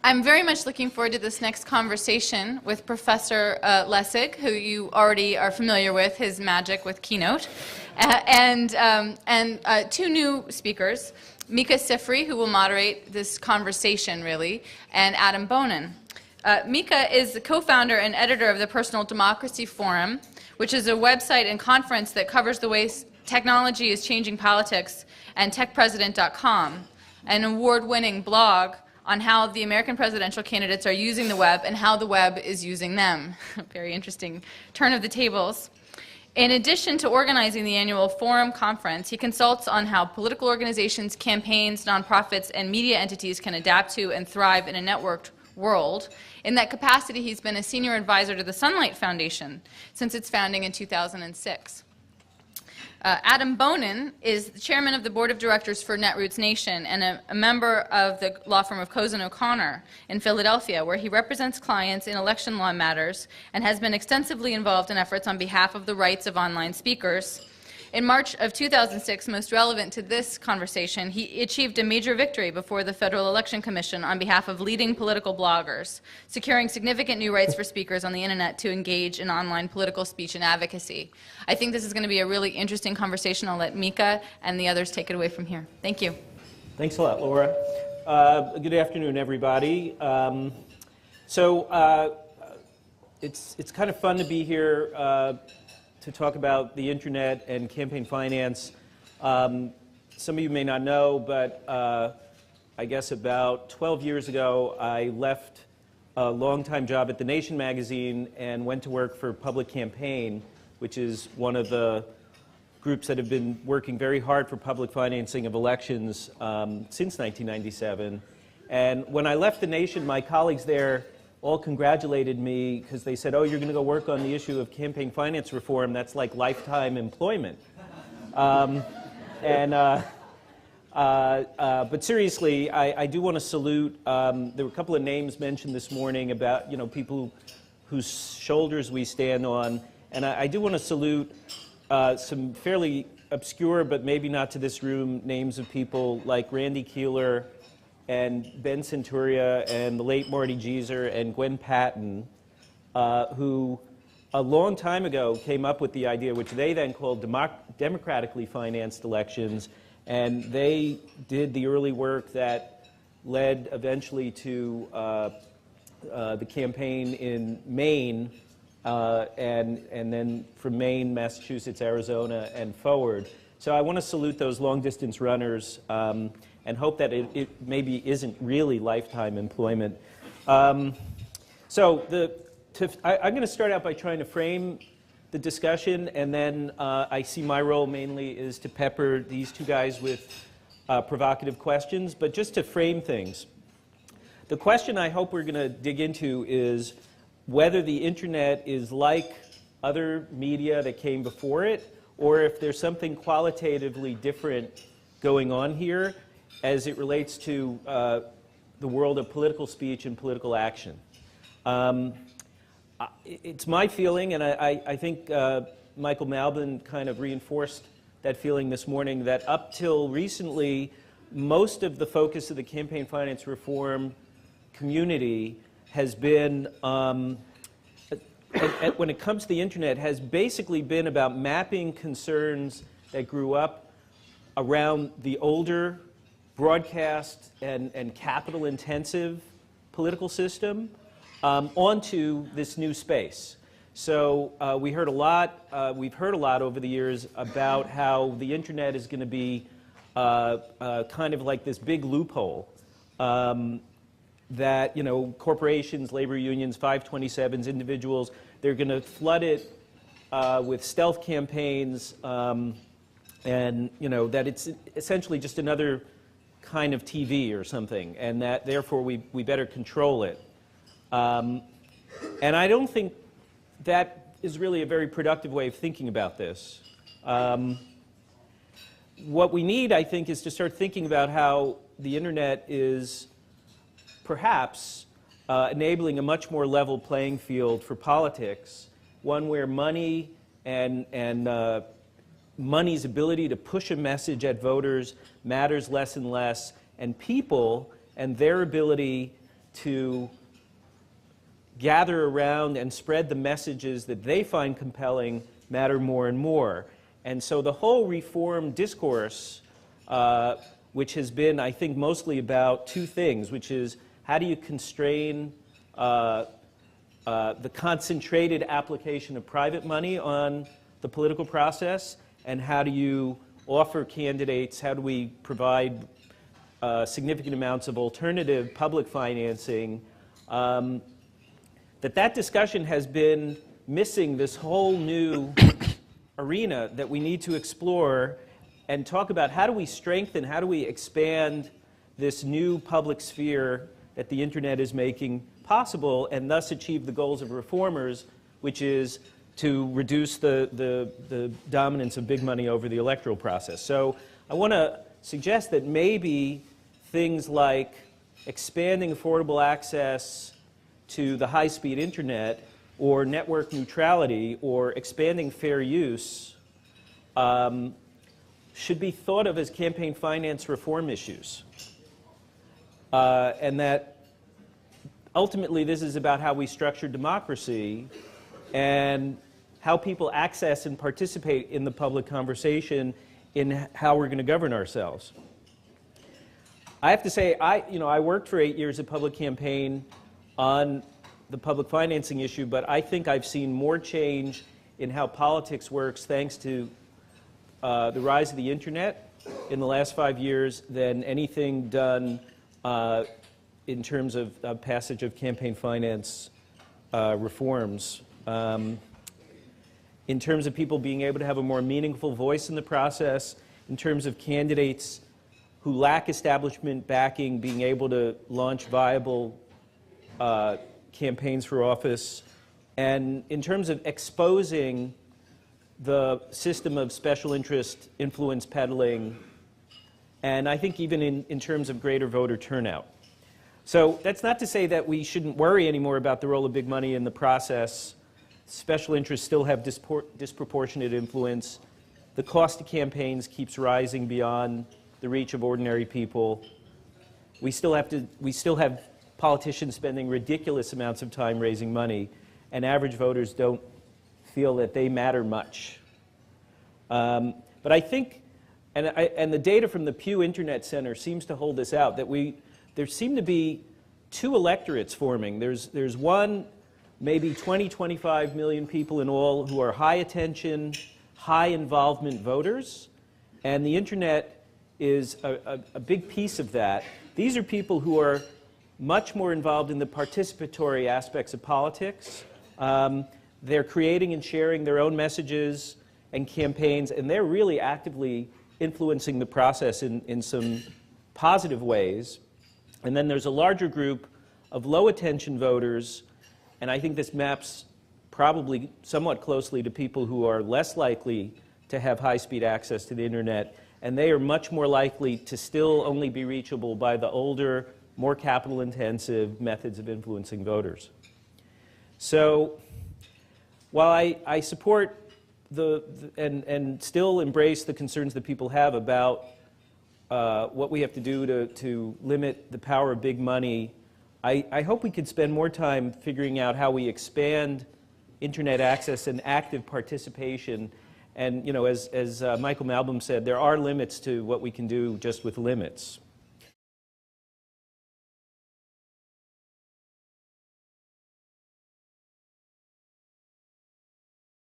I'm very much looking forward to this next conversation with Professor Lessig, who you already are familiar with, his magic with Keynote, and two new speakers, Mika Sifry, who will moderate this conversation, really, and Adam Bonin. Mika is the co-founder and editor of the Personal Democracy Forum, which is a website and conference that covers the ways technology is changing politics, and techpresident.com, an award-winning blog on how the American presidential candidates are using the web and how the web is using them. Very interesting turn of the tables. In addition to organizing the annual Forum Conference, he consults on how political organizations, campaigns, nonprofits, and media entities can adapt to and thrive in a networked world. In that capacity, he's been a senior advisor to the Sunlight Foundation since its founding in 2006. Adam Bonin is the chairman of the board of directors for Netroots Nation and a member of the law firm of Cozen O'Connor in Philadelphia, where he represents clients in election law matters and has been extensively involved in efforts on behalf of the rights of online speakers. In March of 2006, most relevant to this conversation, he achieved a major victory before the Federal Election Commission on behalf of leading political bloggers, securing significant new rights for speakers on the internet to engage in online political speech and advocacy. I think this is going to be a really interesting conversation. I'll let Mika and the others take it away from here. Thank you. Thanks a lot, Laura. Good afternoon, everybody. It's kind of fun to be here to talk about the internet and campaign finance. Some of you may not know, but I guess about 12 years ago, I left a long-time job at The Nation magazine and went to work for Public Campaign, which is one of the groups that have been working very hard for public financing of elections since 1997. And when I left The Nation, my colleagues there all congratulated me because they said, oh, you're going to go work on the issue of campaign finance reform. That's like lifetime employment. But seriously, I do want to salute, there were a couple of names mentioned this morning about, people whose shoulders we stand on. And I do want to salute some fairly obscure, but maybe not to this room, names of people like Randy Keeler and Ben Centuria and the late Marty Jeezer and Gwen Patton, who a long time ago came up with the idea, which they then called democratically financed elections, and they did the early work that led eventually to the campaign in Maine, and then from Maine, Massachusetts, Arizona, and forward. So I want to salute those long-distance runners and hope that it maybe isn't really lifetime employment. I'm going to start out by trying to frame the discussion, and then I see my role mainly is to pepper these two guys with provocative questions. But just to frame things, the question I hope we're going to dig into is whether the internet is like other media that came before it, or if there's something qualitatively different going on here as it relates to the world of political speech and political action. It's my feeling, and I think Michael Malbin kind of reinforced that feeling this morning, that up till recently, most of the focus of the campaign finance reform community has been, when it comes to the internet, has basically been about mapping concerns that grew up around the older broadcast and capital-intensive political system onto this new space. So we've heard a lot over the years about how the internet is going to be kind of like this big loophole that corporations, labor unions, 527s, individuals, they're going to flood it with stealth campaigns, and that it's essentially just another kind of TV or something, and that therefore we better control it. And I don't think that is really a very productive way of thinking about this. What we need, I think, is to start thinking about how the internet is perhaps enabling a much more level playing field for politics, one where money and money's ability to push a message at voters matters less and less, and people and their ability to gather around and spread the messages that they find compelling matter more and more. And so the whole reform discourse, which has been, I think, mostly about two things, which is how do you constrain the concentrated application of private money on the political process, and how do you offer candidates, how do we provide significant amounts of alternative public financing, that discussion has been missing this whole new arena that we need to explore and talk about how do we strengthen, how do we expand this new public sphere that the internet is making possible, and thus achieve the goals of reformers, which is to reduce the dominance of big money over the electoral process. So I want to suggest that maybe things like expanding affordable access to the high-speed internet, or network neutrality, or expanding fair use should be thought of as campaign finance reform issues. And that ultimately this is about how we structure democracy and how people access and participate in the public conversation in how we're going to govern ourselves. I have to say, I worked for 8 years at public campaign on the public financing issue, but I think I've seen more change in how politics works thanks to the rise of the internet in the last 5 years than anything done in terms of passage of campaign finance reforms. In terms of people being able to have a more meaningful voice in the process, in terms of candidates who lack establishment backing being able to launch viable campaigns for office, and in terms of exposing the system of special interest influence peddling, and I think even in terms of greater voter turnout. So that's not to say that we shouldn't worry anymore about the role of big money in the process. Special interests still have disproportionate influence. The cost of campaigns keeps rising beyond the reach of ordinary people. We still have politicians spending ridiculous amounts of time raising money, and average voters don't feel that they matter much. But I think, and the data from the Pew Internet Center seems to hold this out, that there seem to be two electorates forming. There's one, maybe 20, 25 million people in all who are high attention, high involvement voters, and the internet is a big piece of that. These are people who are much more involved in the participatory aspects of politics. They're creating and sharing their own messages and campaigns, and they're really actively influencing the process in some positive ways. And then there's a larger group of low attention voters, and I think this maps probably somewhat closely to people who are less likely to have high-speed access to the internet, and they are much more likely to still only be reachable by the older, more capital-intensive methods of influencing voters. So while I support and still embrace the concerns that people have about what we have to do to limit the power of big money, I hope we could spend more time figuring out how we expand internet access and active participation. And as Michael Malbum said, there are limits to what we can do just with limits.